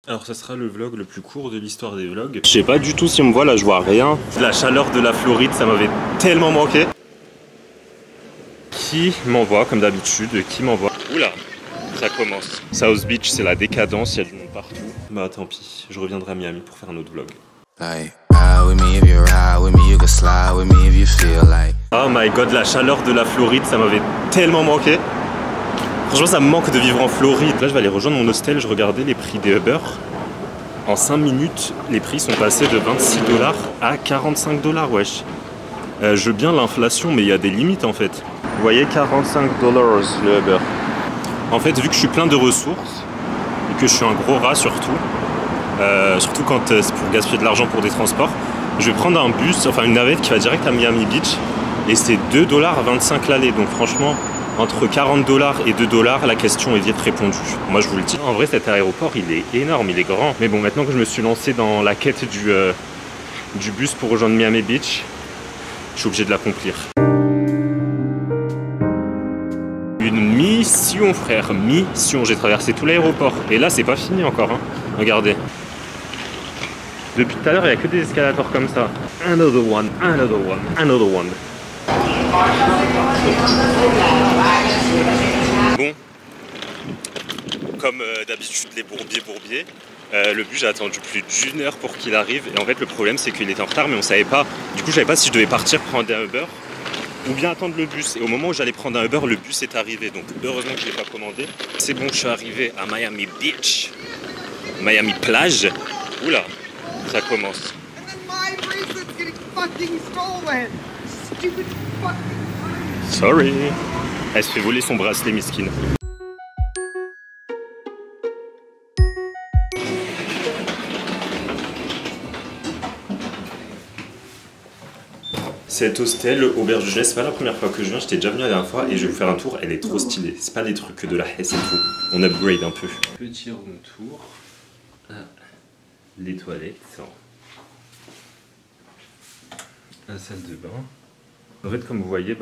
Alors ça sera le vlog le plus court de l'histoire des vlogs. Je sais pas du tout si on me voit là, je vois rien. La chaleur de la Floride, ça m'avait tellement manqué. Qui m'envoie comme d'habitude? Qui m'envoie? Oula, ça commence. South Beach, c'est la décadence, il y a du monde partout. Bah tant pis, je reviendrai à Miami pour faire un autre vlog. Oh my god, la chaleur de la Floride, ça m'avait tellement manqué. Franchement, ça me manque de vivre en Floride. Là, je vais aller rejoindre mon hostel. Je regardais les prix des Uber. En 5 minutes, les prix sont passés de 26 $ à 45 $, wesh. Je veux bien l'inflation, mais il y a des limites en fait. Vous voyez, 45 $ le Uber. En fait, vu que je suis plein de ressources, et que je suis un gros rat surtout quand c'est pour gaspiller de l'argent pour des transports, je vais prendre un bus, enfin une navette qui va direct à Miami Beach. Et c'est 2 $ à 25 l'aller. Donc franchement, entre 40 $ et 2 $, la question est vite répondue. Moi, je vous le dis. En vrai, cet aéroport, il est énorme, il est grand. Mais bon, maintenant que je me suis lancé dans la quête du bus pour rejoindre Miami Beach, je suis obligé de l'accomplir. Une mission, frère, mission. J'ai traversé tout l'aéroport. Et là, c'est pas fini encore, hein. Regardez. Depuis tout à l'heure, il n'y a que des escalators comme ça. Another one, another one, another one. Bon, comme d'habitude les bourbiers, le bus, j'ai attendu plus d'une heure pour qu'il arrive. Et en fait, le problème, c'est qu'il était en retard, mais on savait pas. Du coup, je savais pas si je devais partir prendre un Uber ou bien attendre le bus. Et au moment où j'allais prendre un Uber, le bus est arrivé. Donc, heureusement que je l'ai pas commandé. C'est bon, je suis arrivé à Miami Beach, Miami plage. Oula, ça commence. Sorry. Elle se fait voler son bracelet, miskine. Cet hostel, auberge de jeunesse, c'est pas la première fois que je viens, j'étais déjà venu la dernière fois et je vais vous faire un tour, elle est trop stylée. C'est pas des trucs de la Hesse et tout. On upgrade un peu. Petit room tour. Les toilettes. La salle de bain. En fait, comme vous voyez,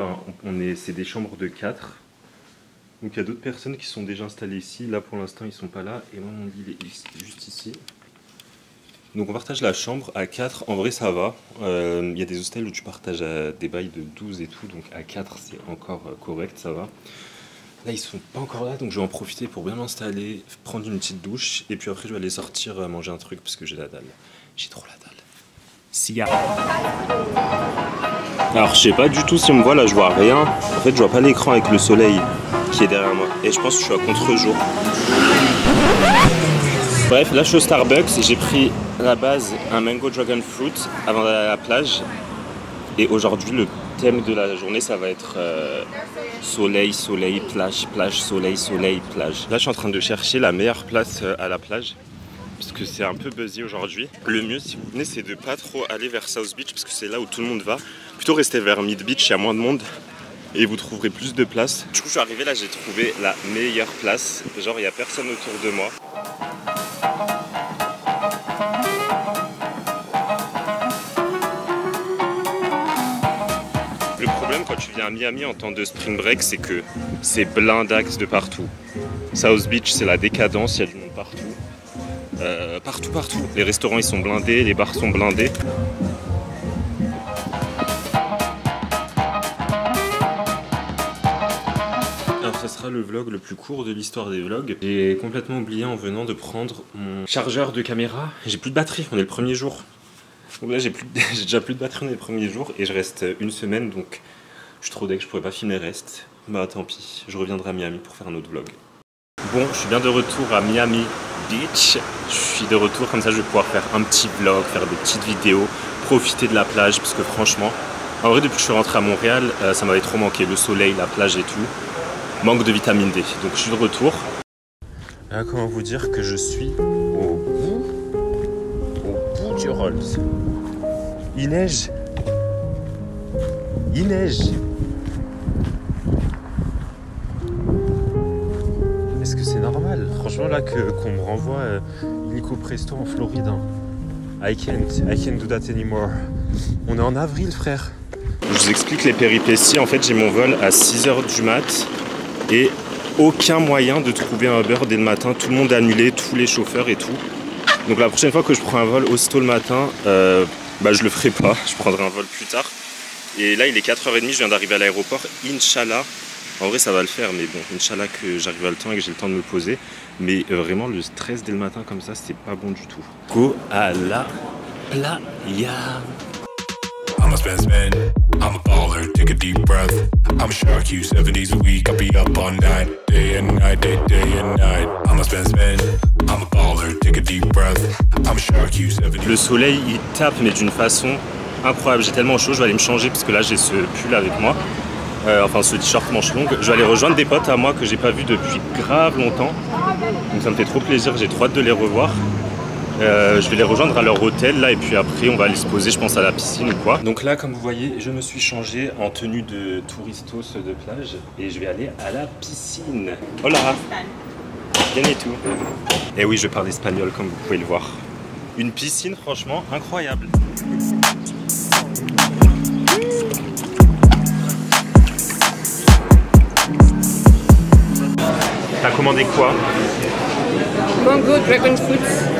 c'est des chambres de 4. Donc il y a d'autres personnes qui sont déjà installées ici. Là, pour l'instant, ils sont pas là. Et moi, mon lit est juste ici. Donc on partage la chambre à 4. En vrai, ça va. Il y a des hostels où tu partages des bails de 12 et tout. Donc à 4, c'est encore correct, ça va. Là, ils sont pas encore là. Donc je vais en profiter pour bien m'installer, prendre une petite douche. Et puis après, je vais aller sortir manger un truc parce que j'ai la dalle. J'ai trop la dalle. Alors je sais pas du tout si on me voit là, je vois rien. En fait je vois pas l'écran avec le soleil qui est derrière moi. Et je pense que je suis à contre-jour. Bref, là je suis au Starbucks, j'ai pris à la base un mango dragon fruit avant d'aller à la plage. Et aujourd'hui le thème de la journée ça va être soleil, soleil, plage, plage, soleil, soleil, plage. Là je suis en train de chercher la meilleure place à la plage. Parce que c'est un peu buzzé aujourd'hui. Le mieux si vous venez c'est de pas trop aller vers South Beach parce que c'est là où tout le monde va. Plutôt rester vers Mid Beach, il y a moins de monde et vous trouverez plus de place. Du coup je suis arrivé là, j'ai trouvé la meilleure place. Genre il n'y a personne autour de moi. Le problème quand tu viens à Miami en temps de spring break c'est que c'est blindax de partout. South Beach c'est la décadence, il y a du monde partout. Partout. Les restaurants ils sont blindés, les bars sont blindés. Alors ça sera le vlog le plus court de l'histoire des vlogs. J'ai complètement oublié en venant de prendre mon chargeur de caméra. J'ai plus de batterie, on est le premier jour. Donc là j'ai déjà plus de batterie, on est le premier jour et je reste une semaine donc je suis trop deg, je pourrais pas filmer le reste. Bah tant pis, je reviendrai à Miami pour faire un autre vlog. Bon, je suis bien de retour à Miami Beach. Je suis de retour, comme ça je vais pouvoir faire un petit vlog, faire des petites vidéos, profiter de la plage parce que franchement, en vrai depuis que je suis rentré à Montréal, ça m'avait trop manqué, le soleil, la plage et tout. Manque de vitamine D, donc je suis de retour. Là, comment vous dire que je suis au bout du Rolls. Il neige. Il neige. Est-ce que c'est normal? Franchement là qu'on me renvoie illico presto en Floride. Hein. I can't do that anymore. On est en avril frère. Je vous explique les péripéties. En fait j'ai mon vol à 6 h du mat et aucun moyen de trouver un Uber dès le matin. Tout le monde a annulé, tous les chauffeurs et tout. Donc la prochaine fois que je prends un vol aussitôt le matin, bah je le ferai pas, je prendrai un vol plus tard. Et là il est 4h30, je viens d'arriver à l'aéroport, Inch'Allah. En vrai ça va le faire, mais bon, Inch'Allah que j'arrive à le temps et que j'ai le temps de me poser. Mais vraiment le stress dès le matin comme ça, c'est pas bon du tout. Go à la playa. I'm a spin, I'm a baller, take a deep breath. I'm a shark, you 7 days a week, I'll be up all night, day and night, day and night. I'm a spin, I'm a baller, take a deep breath. I'm a shark, you 7 days. Le soleil il tape mais d'une façon incroyable, j'ai tellement chaud, je vais aller me changer parce que là j'ai ce pull avec moi. Enfin ce t-shirt manche longue. Je vais aller rejoindre des potes à moi que j'ai pas vu depuis grave longtemps. Donc ça me fait trop plaisir, j'ai trop hâte de les revoir. Je vais les rejoindre à leur hôtel là et puis après on va aller se poser je pense à la piscine ou quoi. Donc là comme vous voyez je me suis changé en tenue de touristos de plage et je vais aller à la piscine. Hola. Bien et tout. Et oui je parle espagnol comme vous pouvez le voir. Une piscine franchement incroyable. T'as commandé quoi? Mango Dragon Fruit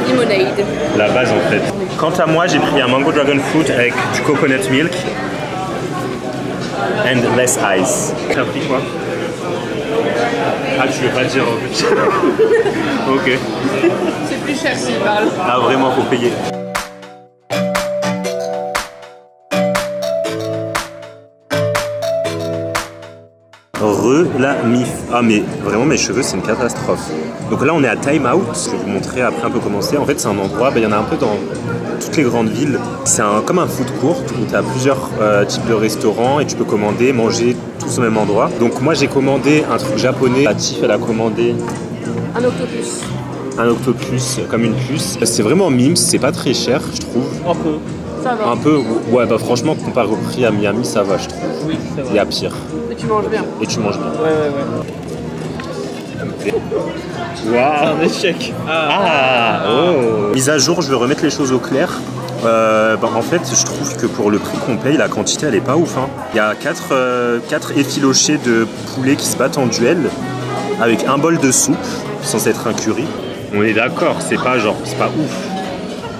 Lemonade. La base en fait. Quant à moi, j'ai pris un Mango Dragon Fruit avec du coconut milk and less ice. T'as pris quoi? Ah, tu veux pas dire en fait. Ok. C'est plus cher s'il parle. Ah, vraiment, faut payer. La mif. Ah mais vraiment mes cheveux c'est une catastrophe. Donc là on est à Time Out. Je vais vous montrer après un peu comment c'est. En fait c'est un endroit, il y en a un peu dans toutes les grandes villes. C'est comme un food court où tu as plusieurs types de restaurants et tu peux commander, manger tous au même endroit. Donc moi j'ai commandé un truc japonais. La Tiff elle a commandé un octopus. Un octopus comme une puce. C'est vraiment mimes, c'est pas très cher je trouve. Un peu. Ça va. Un peu, ouais bah franchement comparé au prix à Miami ça va je trouve. Oui, ça va. Il y a pire. Et tu manges bien. Et tu manges bien. Ouais. Waouh. Un échec. Oh. Mise à jour, je vais remettre les choses au clair. En fait, je trouve que pour le prix qu'on paye, la quantité elle est pas ouf. Hein. Il y a 4 effilochés de poulet qui se battent en duel avec un bol de soupe, censé être un curry. On est d'accord, c'est pas ouf.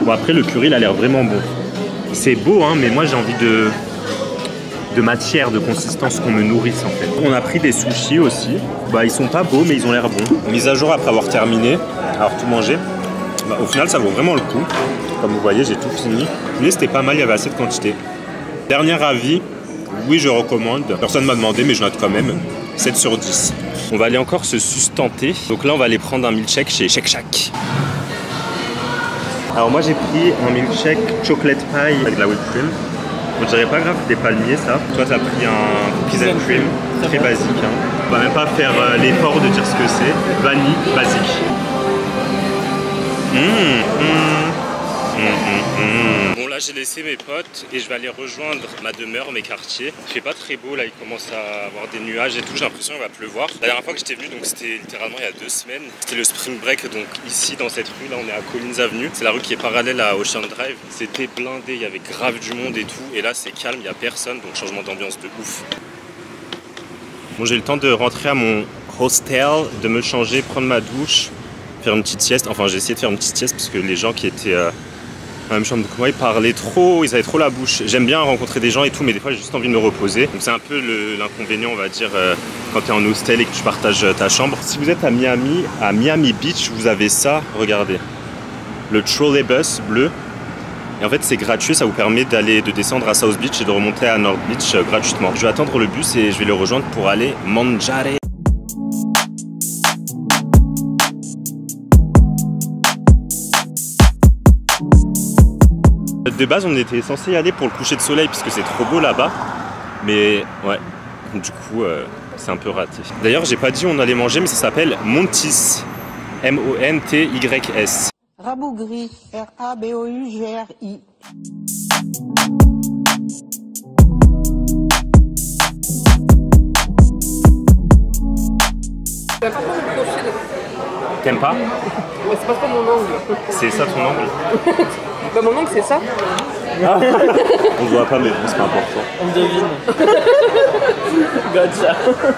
Bon après le curry il a l'air vraiment bon. C'est beau hein, mais moi j'ai envie de matière, de consistance, qu'on me nourrisse en fait. On a pris des sushis aussi. Bah ils sont pas beaux mais ils ont l'air bons. Mise à jour après avoir terminé, avoir tout mangé. Bah, au final ça vaut vraiment le coup. Comme vous voyez j'ai tout fini. Mais c'était pas mal, il y avait assez de quantité. Dernier avis, oui je recommande. Personne m'a demandé mais je note quand même. 7 sur 10. On va aller encore se sustenter. Donc là on va aller prendre un milkshake chez Shake Shack. Alors moi j'ai pris un milkshake chocolate pie avec de la whipped cream. On dirait pas grave des palmiers ça. Toi t'as pris un cookies and cream très basique. Hein. On va même pas faire l'effort de dire ce que c'est. Vanille basique. Bon là j'ai laissé mes potes et je vais aller rejoindre ma demeure, mes quartiers. Il fait pas très beau là, il commence à avoir des nuages et tout, j'ai l'impression qu'il va pleuvoir. La dernière fois que j'étais venu, donc c'était littéralement il y a 2 semaines, c'était le spring break, donc ici dans cette rue là on est à Collins Avenue, c'est la rue qui est parallèle à Ocean Drive. C'était blindé, il y avait grave du monde et tout, et là c'est calme, il n'y a personne, donc changement d'ambiance de ouf. Bon j'ai le temps de rentrer à mon hostel, de me changer, prendre ma douche, faire une petite sieste, enfin j'ai essayé de faire une petite sieste parce que les gens qui étaient dans la même chambre que moi, ils parlaient trop, ils avaient trop la bouche. J'aime bien rencontrer des gens et tout, mais des fois j'ai juste envie de me reposer. Donc c'est un peu l'inconvénient, on va dire, quand tu es en hostel et que tu partages ta chambre. Si vous êtes à Miami Beach, vous avez ça, regardez. Le trolley bus bleu. Et en fait c'est gratuit, ça vous permet de descendre à South Beach et de remonter à North Beach gratuitement. Je vais attendre le bus et je vais le rejoindre pour aller mangiare. De base, on était censé y aller pour le coucher de soleil puisque c'est trop beau là-bas. Mais ouais, du coup, c'est un peu raté. D'ailleurs, j'ai pas dit où on allait manger, mais ça s'appelle Montis. M-O-N-T-Y-S. Rabougri. R-A-B-O-U-G-R-I. T'aimes pas? Ouais, c'est pas trop mon angle. C'est ça ton angle? Bah mon angle c'est ça. On ne voit pas mais bon, c'est pas important. On devine. Gotcha.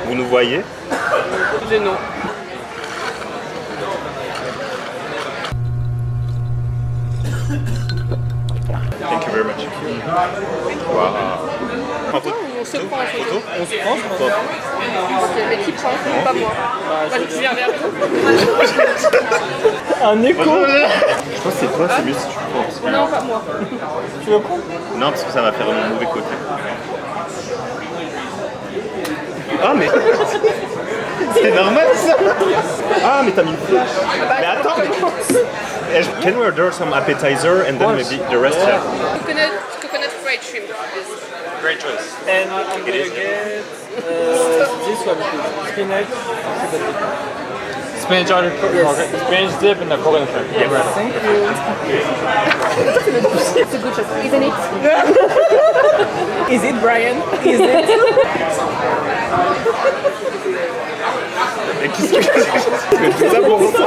Vous nous voyez? Gênant. Thank you very much. Wow. On se prend en photo. On se prend, je pense. Ok, mais qui prend? Pas moi. Vas-y, tu viens vers nous. Un écho. Je pense que c'est toi, c'est mieux si tu prends. Non, pas moi. Tu veux prendre? Non, parce que ça va faire mon mauvais côté. Ah, mais. C'est normal ça. Ah, mais t'as mis une flash. Mais attends, mais. Can we order some appetizer and then maybe the rest? Yeah. Coconut fried shrimp. Great choice. And I'm gonna get this one, please. Spinach. Spinach on the spinach dip and the coconut shrimp. Yeah, right. Thank you. It's a good choice, isn't it? Is it, Brian? Is it? Et qu'est-ce que c'est ça pour ça?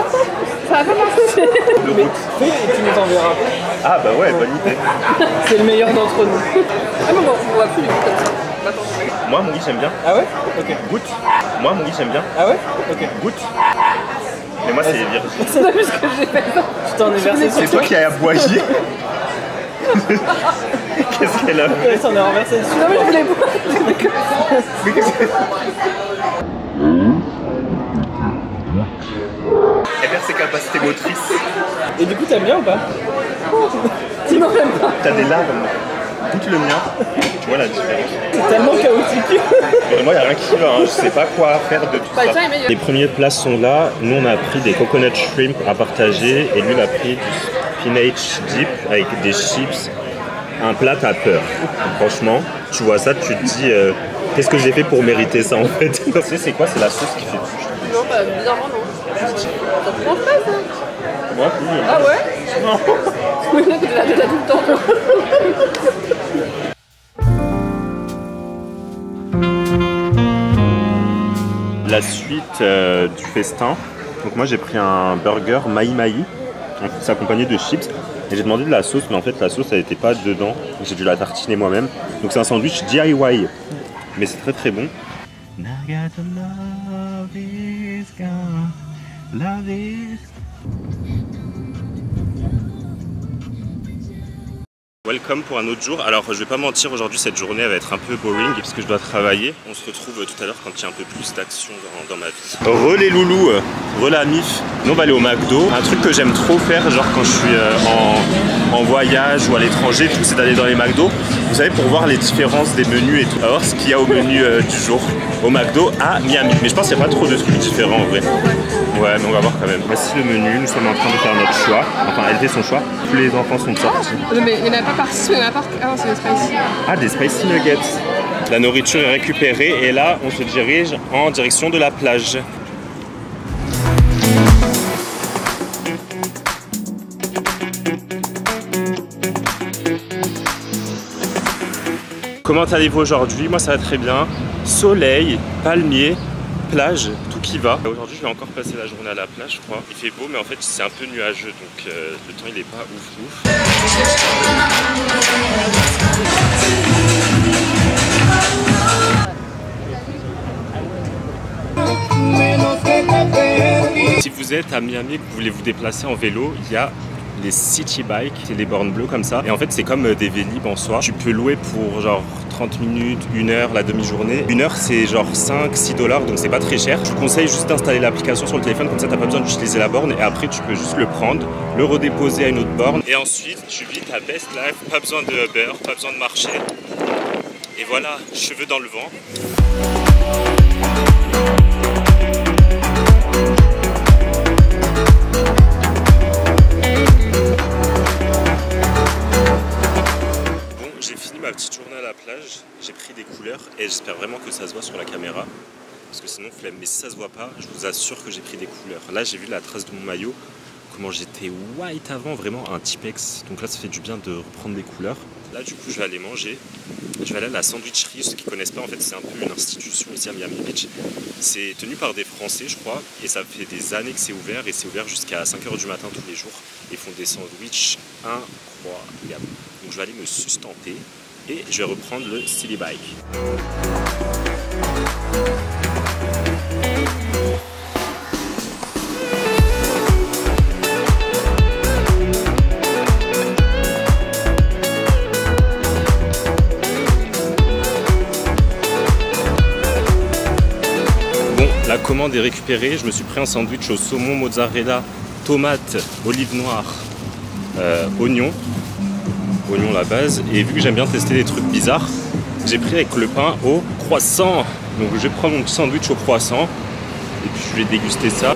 Ça va pas marcher. Le route. Fais et tu nous enverras. Ah bah ouais, bonne idée. C'est le meilleur d'entre nous. Ah non, bon, on voit plus du tout comme ça. Attends. Moi, mon riz, j'aime bien. Ah ouais? Ok. Goûte. Moi, mon riz, j'aime bien. Ah ouais? Ok. Goûte. Mais moi, c'est virgin. T'as vu ce que j'ai fait? Tu t'en es versé sur C'est toi qui as aboyé. Qu'est-ce qu'elle a fait? Elle s'en est renversée dessus. Non mais je voulais pas. Elle perd ses capacités motrices. Et du coup, t'aimes bien ou pas? Sinon j'aime pas. T'as des larmes. Goûte le mien. Tu vois la différence. C'est tellement chaotique. Moi, il n'y a rien qui va. Hein. Je sais pas quoi faire de tout Bah, ça. tiens, il est meilleur. Les premiers plats sont là. Nous, on a pris des coconut shrimp à partager. Et lui, il a pris du spinach dip avec des chips. Un plat, t'as peur. Franchement, tu vois ça, tu te dis qu'est-ce que j'ai fait pour mériter ça en fait. Tu sais, c'est quoi? C'est la sauce qui fait tout. Non, bah bizarrement non. Ça te prend pas ça? Moi, oui. Ah ouais? Non. Oui, là, tu l'as déjà tout le temps. La suite du festin. Donc moi j'ai pris un burger maï. C'est accompagné de chips. Et j'ai demandé de la sauce, mais en fait la sauce elle n'était pas dedans. J'ai dû la tartiner moi-même. Donc c'est un sandwich DIY. Mais c'est très très bon. Welcome pour un autre jour. Alors je vais pas mentir, aujourd'hui cette journée elle va être un peu boring parce que je dois travailler. On se retrouve tout à l'heure quand il y a un peu plus d'action dans ma vie. Re les loulous, re la mif. Nous on va aller au McDo. Un truc que j'aime trop faire, genre quand je suis en voyage ou à l'étranger, tout, c'est d'aller dans les McDo. Vous savez, pour voir les différences des menus et tout. Alors ce qu'il y a au menu du jour au McDo à Miami. Mais je pense qu'il n'y a pas trop de trucs différents en vrai. Ouais, mais on va voir quand même. Voici le menu, nous sommes en train de faire notre choix. Enfin, elle fait son choix. Tous les enfants sont sortis. Mais il n'y en a pas partout, il y en a pas. Ah, c'est des spicy. Ah, des spicy nuggets. La nourriture est récupérée et là, on se dirige en direction de la plage. Comment allez-vous aujourd'hui? Moi, ça va très bien. Soleil, palmier, plage, tout qui va. Aujourd'hui, je vais encore passer la journée à la plage, je crois. Il fait beau, mais en fait, c'est un peu nuageux, donc le temps, il est pas ouf. Si vous êtes à Miami et que vous voulez vous déplacer en vélo, il y a les city bikes, c'est des bornes bleues comme ça. Et en fait, c'est comme des Vélib en soi. Tu peux louer pour genre 30 minutes, 1 heure, la demi-journée. 1 heure, c'est genre 5-6 $, donc c'est pas très cher. Je vous conseille juste d'installer l'application sur le téléphone, comme ça, t'as pas besoin d'utiliser la borne. Et après, tu peux juste le prendre, le redéposer à une autre borne. Et ensuite, tu vis ta best life. Pas besoin de Uber, pas besoin de marcher. Et voilà, cheveux dans le vent. Ma petite journée à la plage, j'ai pris des couleurs et j'espère vraiment que ça se voit sur la caméra parce que sinon flemme, mais si ça se voit pas, je vous assure que j'ai pris des couleurs. Là j'ai vu la trace de mon maillot, comment j'étais white avant, vraiment un Tipex, donc là ça fait du bien de reprendre des couleurs. Là du coup je vais aller manger, je vais aller à la sandwicherie, ceux qui connaissent pas en fait c'est un peu une institution ici à Miami Beach. C'est tenu par des Français je crois et ça fait des années que c'est ouvert et c'est ouvert jusqu'à 5 h du matin tous les jours. Ils font des sandwichs incroyables. Donc je vais aller me sustenter. Et je vais reprendre le Silly Bike. commande est récupérée. Je me suis pris un sandwich au saumon, mozzarella, tomate, olive noire, oignon la base. Et vu que j'aime bien tester des trucs bizarres, j'ai pris avec le pain au croissant. Donc je vais prendre mon petit sandwich au croissant et puis je vais déguster ça.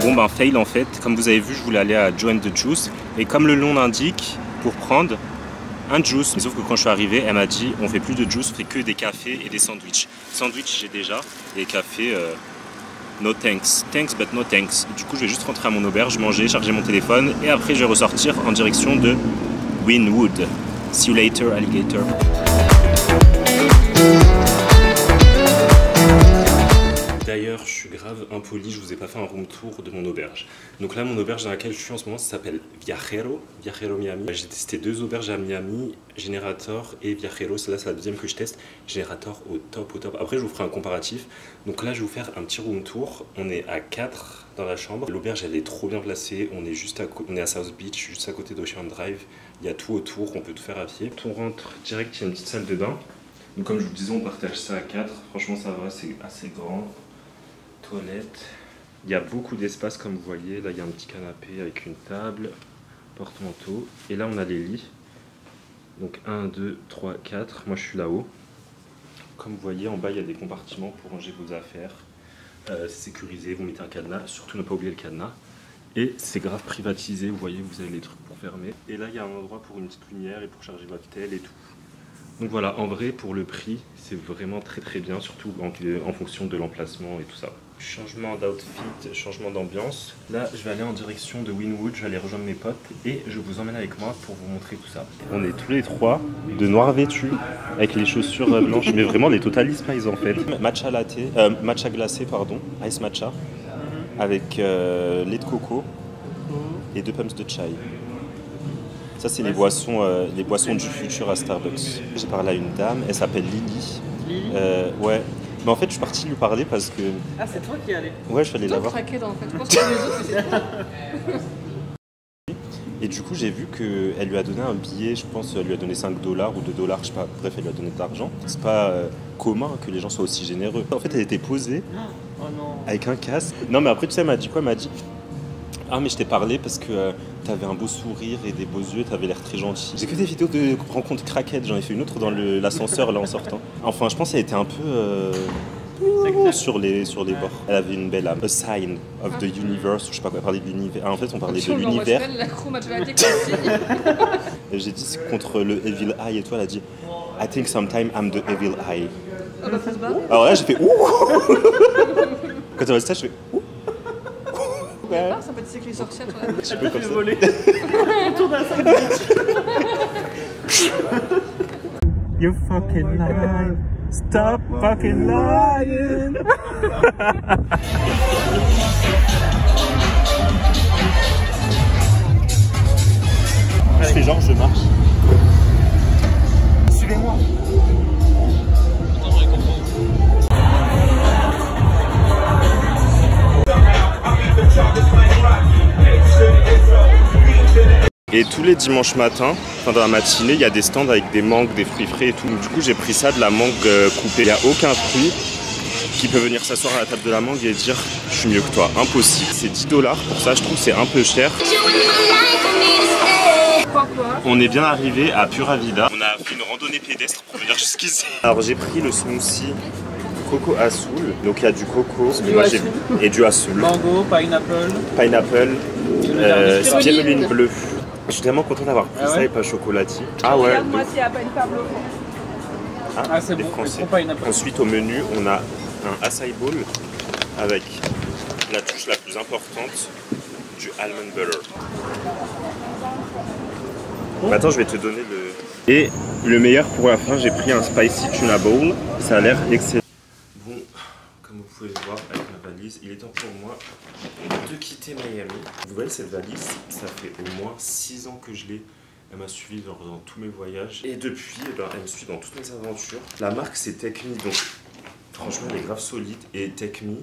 Bon ben fail en fait, comme vous avez vu je voulais aller à Joe and the Juice et comme le nom l'indique, pour prendre un juice, mais sauf que quand je suis arrivé, elle m'a dit on fait plus de juice, on fait que des cafés et des sandwichs. Sandwich j'ai déjà, et café no thanks, thanks but no thanks. Du coup je vais juste rentrer à mon auberge, manger, charger mon téléphone et après je vais ressortir en direction de Wynwood. See you later alligator. D'ailleurs, je suis grave impoli, je vous ai pas fait un room tour de mon auberge. Donc là, mon auberge dans laquelle je suis en ce moment, ça s'appelle Viajero Miami. J'ai testé 2 auberges à Miami, Generator et Viajero. Celle-là, c'est la deuxième que je teste. Generator au top. Après, je vous ferai un comparatif. Donc là, je vais vous faire un petit room tour. On est à 4 dans la chambre. L'auberge, elle est trop bien placée. On est à South Beach, juste à côté d'Ocean Drive. Il y a tout autour, on peut tout faire à pied. On rentre direct, il y a une petite salle de bain. Donc comme je vous disais, on partage ça à 4. Franchement, ça va, c'est assez grand. Toilette. Il y a beaucoup d'espace comme vous voyez. Là il y a un petit canapé avec une table, porte-manteau. Et là on a les lits. Donc 1, 2, 3, 4. Moi je suis là-haut. Comme vous voyez en bas il y a des compartiments pour ranger vos affaires. C'est sécurisé, vous mettez un cadenas. Surtout ne pas oublier le cadenas. Et c'est grave privatisé, vous voyez, vous avez les trucs pour fermer. Et là il y a un endroit pour une petite lumière et pour charger votre tel et tout. Donc voilà, en vrai pour le prix c'est vraiment très bien, surtout en fonction de l'emplacement et tout ça. Changement d'outfit, changement d'ambiance. Là je vais aller en direction de Wynwood, je vais aller rejoindre mes potes et je vous emmène avec moi pour vous montrer tout ça. On est tous les 3 de noir vêtus avec les chaussures blanches, mais vraiment les Totally Spice en fait. Matcha latte, matcha glacé pardon, ice matcha avec lait de coco et 2 pumps de chai. Ça c'est les boissons du futur à Starbucks. J'ai parlé à une dame, elle s'appelle Lily. Lily ouais. Mais en fait je suis parti lui parler parce que... Ah c'est toi qui es allé? Ouais je suis allé la voir. Craqué dans en fait. Je pense que les autres Et du coup j'ai vu qu'elle lui a donné un billet, je pense elle lui a donné 5 $ ou 2 $, je sais pas, bref elle lui a donné de l'argent. C'est pas commun que les gens soient aussi généreux. En fait elle était posée avec un casque. Non mais après tu sais elle m'a dit quoi? Elle m'a dit ah mais je t'ai parlé parce que t'avais un beau sourire et des beaux yeux, t'avais l'air très gentil. J'ai que des vidéos de rencontres craquettes, j'en ai fait une autre dans l'ascenseur là en sortant. Enfin je pense qu'elle était un peu sur les bords. Elle avait une belle âme. A sign of the universe, je sais pas quoi, elle parlait de l'univers. En fait on parlait de l'univers. J'ai dit c'est contre le evil eye et toi elle a dit I think sometime I'm the evil eye. Alors là j'ai fait ouh. Quand elle a dit ça je fais ouh. Ça peut être que les sorcières. Tu peux comme ça. Volé. Autour d'un sandwich. You fucking lie. Stop fucking lying. Je fais genre je marche. Suivez-moi. Et tous les dimanches matins, enfin dans la matinée, il y a des stands avec des mangues, des fruits frais et tout. Du coup, j'ai pris ça de la mangue coupée. Il n'y a aucun fruit qui peut venir s'asseoir à la table de la mangue et dire « je suis mieux que toi ». Impossible. C'est 10 $. Pour ça, je trouve que c'est un peu cher. On est bien arrivé à Pura Vida. On a fait une randonnée pédestre pour venir jusqu'ici. Alors, j'ai pris le smoothie coco Azul. Donc, il y a du coco et du Azul. Mango, Pineapple, spiruline bleue. Je suis tellement content d'avoir pris ça et pas chocolatier. Ah ouais. Moi, c'est à peine pas bluffant. Ah, c'est bon, français. Pineapple. Ensuite, au menu, on a un acai bowl avec la touche la plus importante, du almond butter. Maintenant, je vais te donner le... Et le meilleur pour la fin, j'ai pris un spicy tuna bowl. Ça a l'air excellent. Bon, comme vous pouvez le voir avec ma valise, il est temps pour moi de quitter Miami. Vous voyez cette valise, ça fait au moins 6 ans que je l'ai. Elle m'a suivi dans tous mes voyages. Et depuis, elle me suit dans toutes mes aventures. La marque, c'est Take Me. Donc, franchement, elle est grave solide. Et Take Me,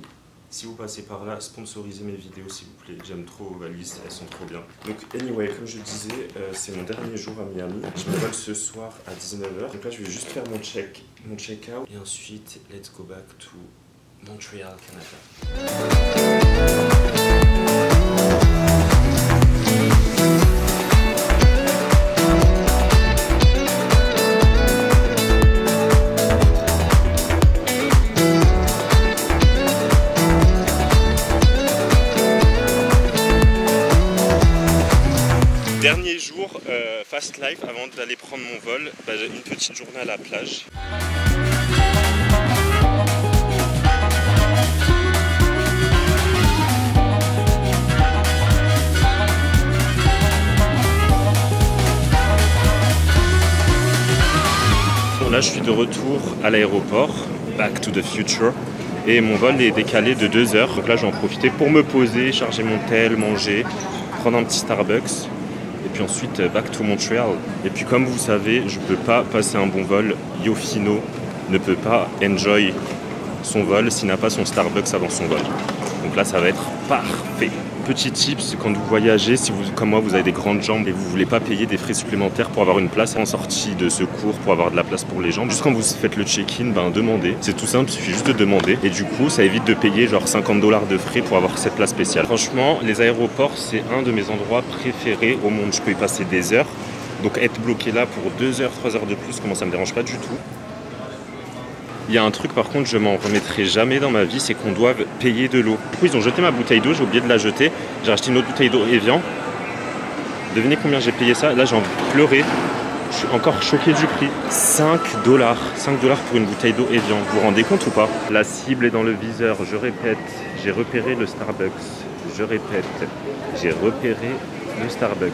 Si vous passez par là, sponsorisez mes vidéos s'il vous plaît. J'aime trop Valise, elles sont trop bien. Donc anyway, comme je disais, c'est mon dernier jour à Miami. Je me vole ce soir à 19h. Donc là, je vais juste faire mon check-out. Et ensuite, let's go back to Montreal, Canada. Dernier jour, fast life, avant d'aller prendre mon vol, j'ai une petite journée à la plage. Bon, là je suis de retour à l'aéroport, back to the future. Et mon vol est décalé de 2 heures. Donc là je vais en profiter pour me poser, charger mon tel, manger, prendre un petit Starbucks. Et puis ensuite, back to Montreal. Et puis comme vous savez, je ne peux pas passer un bon vol. Yofino ne peut pas enjoy son vol s'il n'a pas son Starbucks avant son vol. Donc là, ça va être parfait. Petit tips, quand vous voyagez, si vous, comme moi, vous avez des grandes jambes et vous ne voulez pas payer des frais supplémentaires pour avoir une place en sortie de secours, pour avoir de la place pour les jambes, juste quand vous faites le check-in, demandez. C'est tout simple, il suffit juste de demander. Et du coup, ça évite de payer genre 50 $ de frais pour avoir cette place spéciale. Franchement, les aéroports, c'est un de mes endroits préférés au monde. Je peux y passer des heures. Donc être bloqué là pour 2 heures, 3 heures de plus, comment ça me dérange pas du tout. Il y a un truc par contre, je m'en remettrai jamais dans ma vie, c'est qu'on doit payer de l'eau. Du coup, ils ont jeté ma bouteille d'eau, j'ai oublié de la jeter. J'ai acheté une autre bouteille d'eau Evian. Devinez combien j'ai payé ça? Là, j'ai envie de pleurer. Je suis encore choqué du prix. 5 $. 5 $ pour une bouteille d'eau Evian. Vous vous rendez compte ou pas? La cible est dans le viseur, je répète. J'ai repéré le Starbucks. Je répète, j'ai repéré le Starbucks.